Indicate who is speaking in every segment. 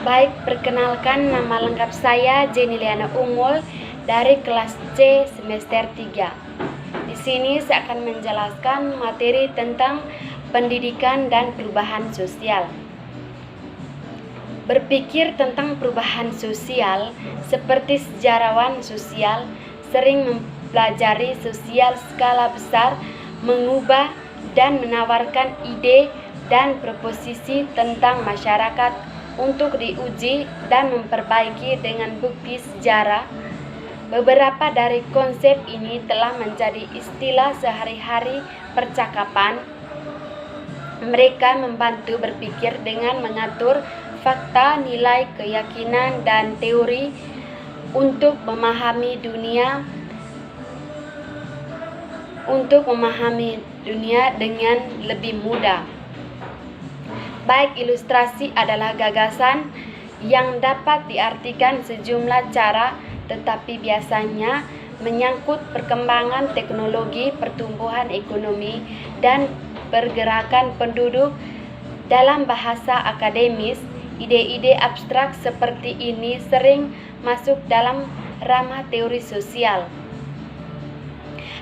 Speaker 1: Baik, perkenalkan nama lengkap saya Jenny Liana Unggul dari kelas C semester 3. Di sini saya akan menjelaskan materi tentang pendidikan dan perubahan sosial. Berpikir tentang perubahan sosial, seperti sejarawan sosial sering mempelajari sosial skala besar, mengubah dan menawarkan ide dan proposisi tentang masyarakat untuk diuji dan memperbaiki dengan bukti sejarah. Beberapa dari konsep ini telah menjadi istilah sehari-hari percakapan. Mereka membantu berpikir dengan mengatur fakta, nilai, keyakinan, dan teori untuk memahami dunia dengan lebih mudah. Baik, ilustrasi adalah gagasan yang dapat diartikan sejumlah cara, tetapi biasanya menyangkut perkembangan teknologi, pertumbuhan ekonomi, dan pergerakan penduduk. Dalam bahasa akademis, ide-ide abstrak seperti ini sering masuk dalam ranah teori sosial,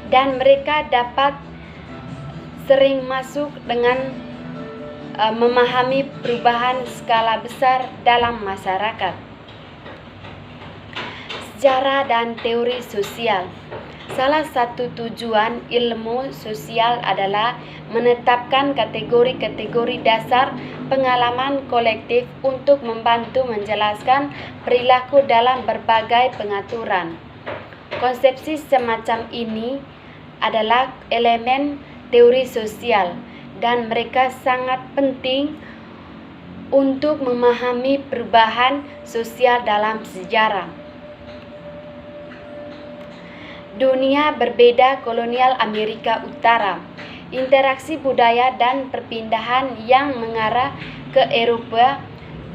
Speaker 1: dan mereka dapat sering masuk dengan memahami perubahan skala besar dalam masyarakat. Sejarah dan teori sosial. Salah satu tujuan ilmu sosial adalah menetapkan kategori-kategori dasar pengalaman kolektif untuk membantu menjelaskan perilaku dalam berbagai pengaturan. Konsepsi semacam ini adalah elemen teori sosial, dan mereka sangat penting untuk memahami perubahan sosial dalam sejarah. Dunia berbeda kolonial Amerika Utara. Interaksi budaya dan perpindahan yang mengarah ke Eropa.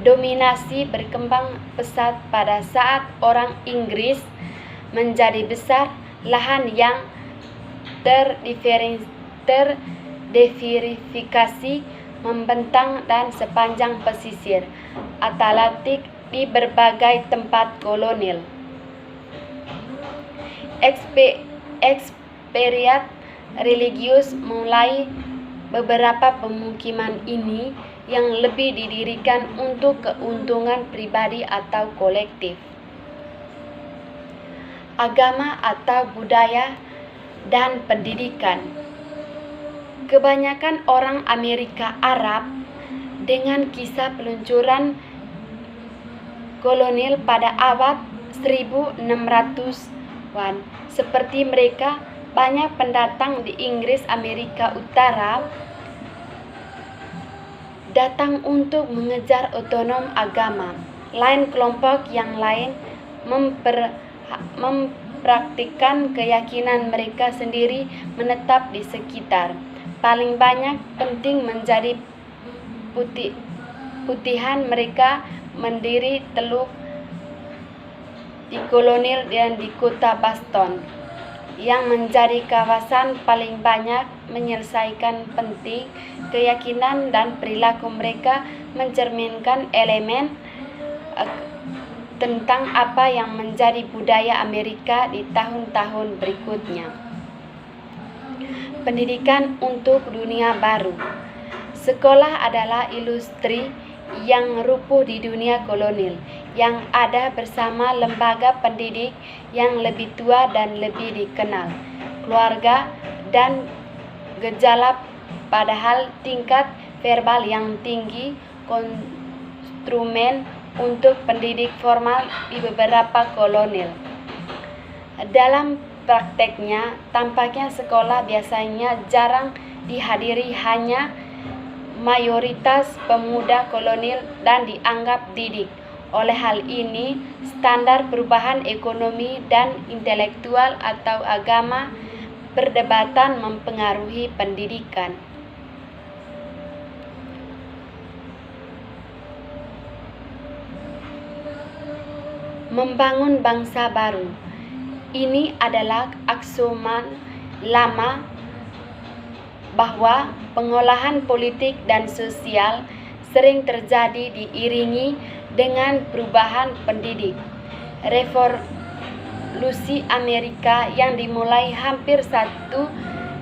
Speaker 1: Dominasi berkembang pesat pada saat orang Inggris menjadi besar. Lahan yang terdiversifikasi membentang dan sepanjang pesisir Atlantik di berbagai tempat kolonial. Eksperiat religius mulai beberapa pemukiman ini yang lebih didirikan untuk keuntungan pribadi atau kolektif. Agama atau budaya dan pendidikan. Kebanyakan orang Amerika Arab dengan kisah peluncuran kolonial pada abad 1600-an. Seperti mereka, banyak pendatang di Inggris Amerika Utara datang untuk mengejar otonom agama. Lain kelompok yang lain mempraktikkan keyakinan mereka sendiri menetap di sekitar. Paling banyak penting menjadi putihan mereka mendiri teluk di kolonial dan di kota Boston, yang menjadi kawasan paling banyak menyelesaikan penting keyakinan dan perilaku mereka mencerminkan elemen tentang apa yang menjadi budaya Amerika di tahun-tahun berikutnya. Pendidikan untuk dunia baru. Sekolah adalah industri yang rupuh di dunia kolonial, yang ada bersama lembaga pendidik yang lebih tua dan lebih dikenal, keluarga, dan gejala, padahal tingkat verbal yang tinggi, konstrumen untuk pendidik formal di beberapa kolonial. Dalam prakteknya, tampaknya sekolah biasanya jarang dihadiri hanya mayoritas pemuda kolonial dan dianggap didik. Oleh hal ini, standar perubahan ekonomi dan intelektual atau agama perdebatan mempengaruhi pendidikan. Membangun bangsa baru. Ini adalah aksioma lama bahwa pengolahan politik dan sosial sering terjadi diiringi dengan perubahan pendidik. Revolusi Amerika yang dimulai hampir satu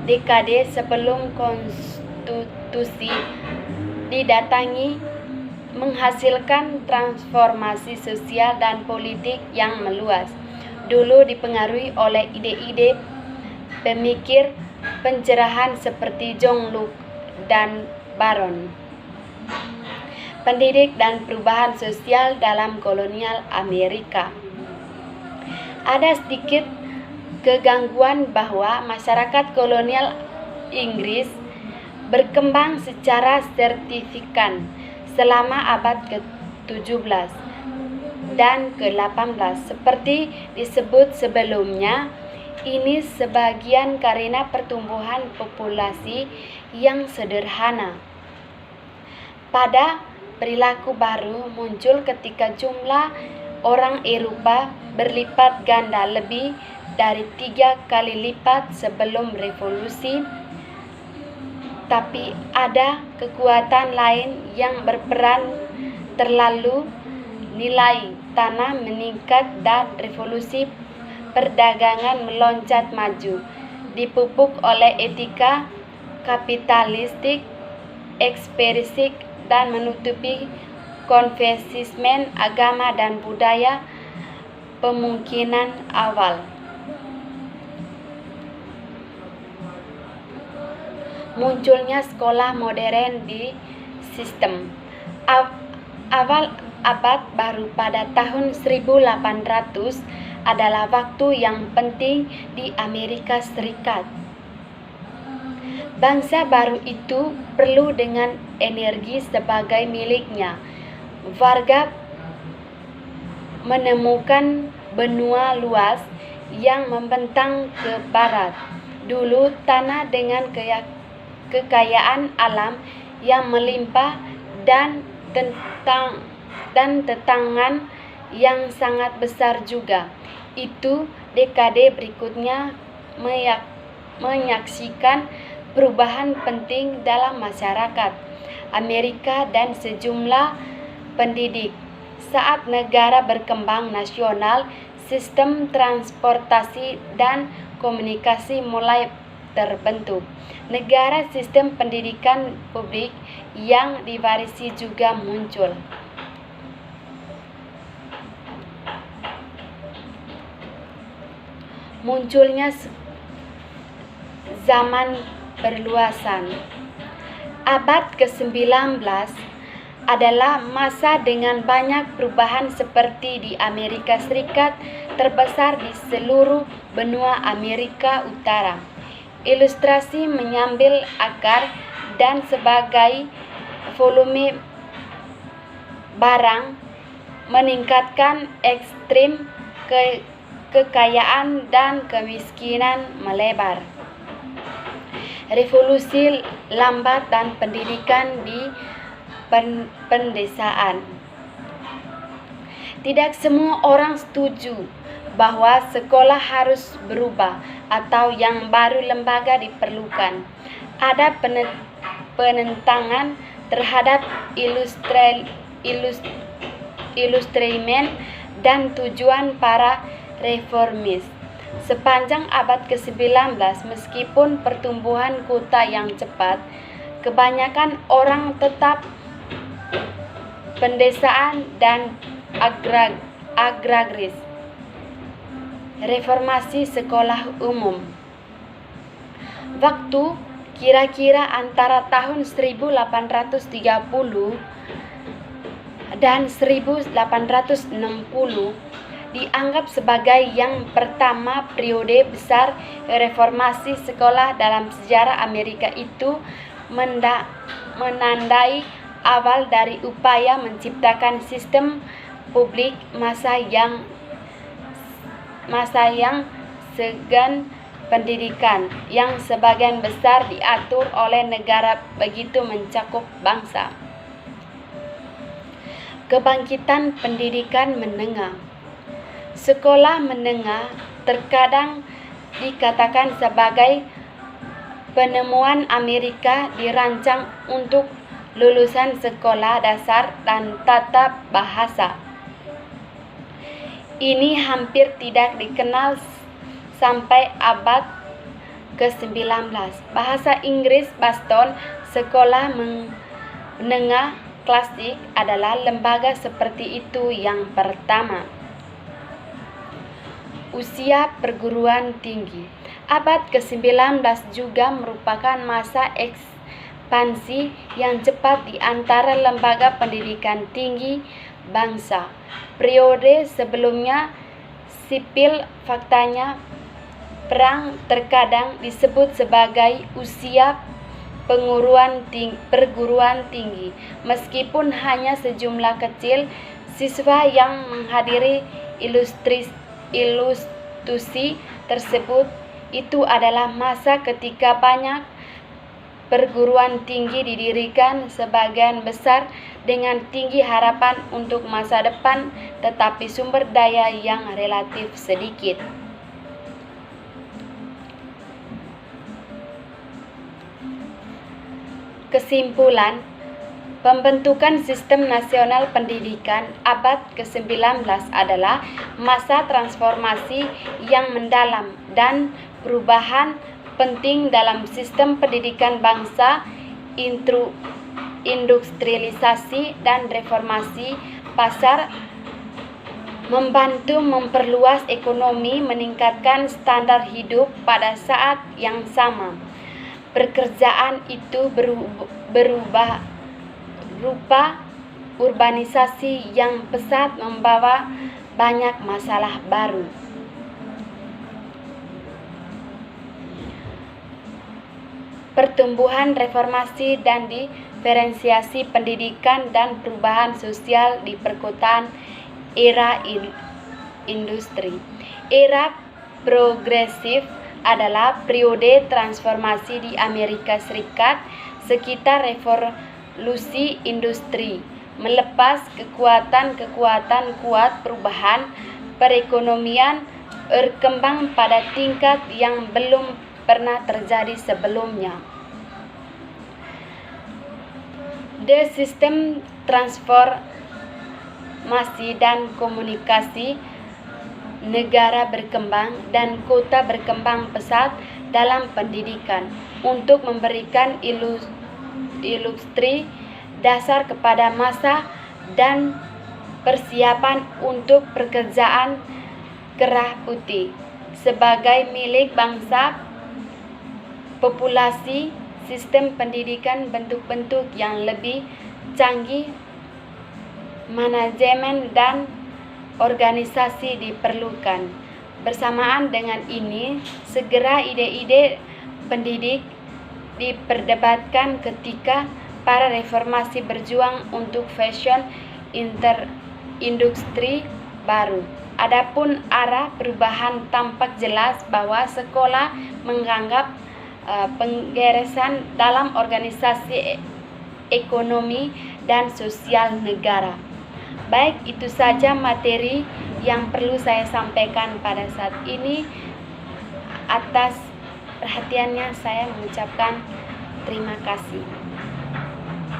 Speaker 1: dekade sebelum konstitusi didatangi menghasilkan transformasi sosial dan politik yang meluas. Dulu dipengaruhi oleh ide-ide pemikir pencerahan seperti John Locke dan Baron. Pendidik dan perubahan sosial dalam kolonial Amerika. Ada sedikit kegangguan bahwa masyarakat kolonial Inggris berkembang secara signifikan selama abad ke-17 dan ke-18. Seperti disebut sebelumnya, ini sebagian karena pertumbuhan populasi yang sederhana. Pada perilaku baru muncul ketika jumlah orang Eropa berlipat ganda, lebih dari 3 kali lipat sebelum revolusi. Tapi ada kekuatan lain yang berperan, terlalu nilai tanah meningkat dan revolusi perdagangan meloncat maju, dipupuk oleh etika kapitalistik ekspresif dan menutupi konvensionalisme agama dan budaya pemungkinan awal. Munculnya sekolah modern di sistem awal abad baru pada tahun 1800 adalah waktu yang penting di Amerika Serikat. Bangsa baru itu perlu dengan energi sebagai miliknya. Warga menemukan benua luas yang membentang ke barat. Dulu tanah dengan kekayaan alam yang melimpah dan tantangan yang sangat besar juga. Itu dekade berikutnya menyaksikan perubahan penting dalam masyarakat Amerika dan sejumlah pendidik. Saat negara berkembang nasional, sistem transportasi dan komunikasi mulai terbentuk. Negara sistem pendidikan publik yang diwarisi juga muncul. Munculnya zaman perluasan. Abad ke-19 adalah masa dengan banyak perubahan seperti di Amerika Serikat terbesar di seluruh benua Amerika Utara. Ilustrasi mengambil akar dan sebagai volume barang meningkatkan ekstrim kekayaan dan kemiskinan melebar. Revolusi lambat dan pendidikan di pedesaan. Tidak semua orang setuju bahwa sekolah harus berubah atau yang baru lembaga diperlukan. Ada penentangan terhadap ilustrasi dan tujuan para reformis. Sepanjang abad ke-19, meskipun pertumbuhan kota yang cepat, kebanyakan orang tetap pedesaan dan agraris. Reformasi sekolah umum. Waktu kira-kira antara tahun 1830 dan 1860 dianggap sebagai yang pertama periode besar reformasi sekolah dalam sejarah Amerika. Itu menandai awal dari upaya menciptakan sistem publik masa yang segan pendidikan yang sebagian besar diatur oleh negara begitu mencakup bangsa. Kebangkitan pendidikan menengah. Sekolah menengah terkadang dikatakan sebagai penemuan Amerika, dirancang untuk lulusan sekolah dasar dan tata bahasa. Ini hampir tidak dikenal sampai abad ke-19. Bahasa Inggris Boston, sekolah menengah klasik, adalah lembaga seperti itu yang pertama. Usia perguruan tinggi. Abad ke-19 juga merupakan masa ekspansi yang cepat di antara lembaga pendidikan tinggi bangsa. Periode sebelumnya sipil, faktanya perang terkadang disebut sebagai usia perguruan tinggi, meskipun hanya sejumlah kecil siswa yang menghadiri ilustrasi tersebut. Itu adalah masa ketika banyak perguruan tinggi didirikan, sebagian besar dengan tinggi harapan untuk masa depan, tetapi sumber daya yang relatif sedikit. Kesimpulan, pembentukan sistem nasional pendidikan abad ke-19 adalah masa transformasi yang mendalam dan perubahan penting dalam sistem pendidikan bangsa. Industrialisasi dan reformasi pasar membantu memperluas ekonomi, meningkatkan standar hidup. Pada saat yang sama, pekerjaan itu berubah rupa. Urbanisasi yang pesat membawa banyak masalah baru. Pertumbuhan reformasi dan diferensiasi pendidikan dan perubahan sosial di perkotaan. Era industri. Era progresif adalah periode transformasi di Amerika Serikat sekitar revolusi industri. Melepas kekuatan kuat, perubahan perekonomian berkembang pada tingkat yang belum pernah terjadi sebelumnya. Sistem transformasi dan komunikasi negara berkembang dan kota berkembang pesat dalam pendidikan untuk memberikan ilustrasi dasar kepada masa dan persiapan untuk pekerjaan kerah putih sebagai milik bangsa. Populasi, sistem pendidikan, bentuk-bentuk yang lebih canggih, manajemen dan organisasi diperlukan. Bersamaan dengan ini, segera ide-ide pendidik diperdebatkan ketika para reformasi berjuang untuk fashion industri baru. Adapun arah perubahan tampak jelas bahwa sekolah menganggap penggeresan dalam organisasi ekonomi dan sosial negara. Baik, itu saja materi yang perlu saya sampaikan pada saat ini. Atas perhatiannya saya mengucapkan terima kasih.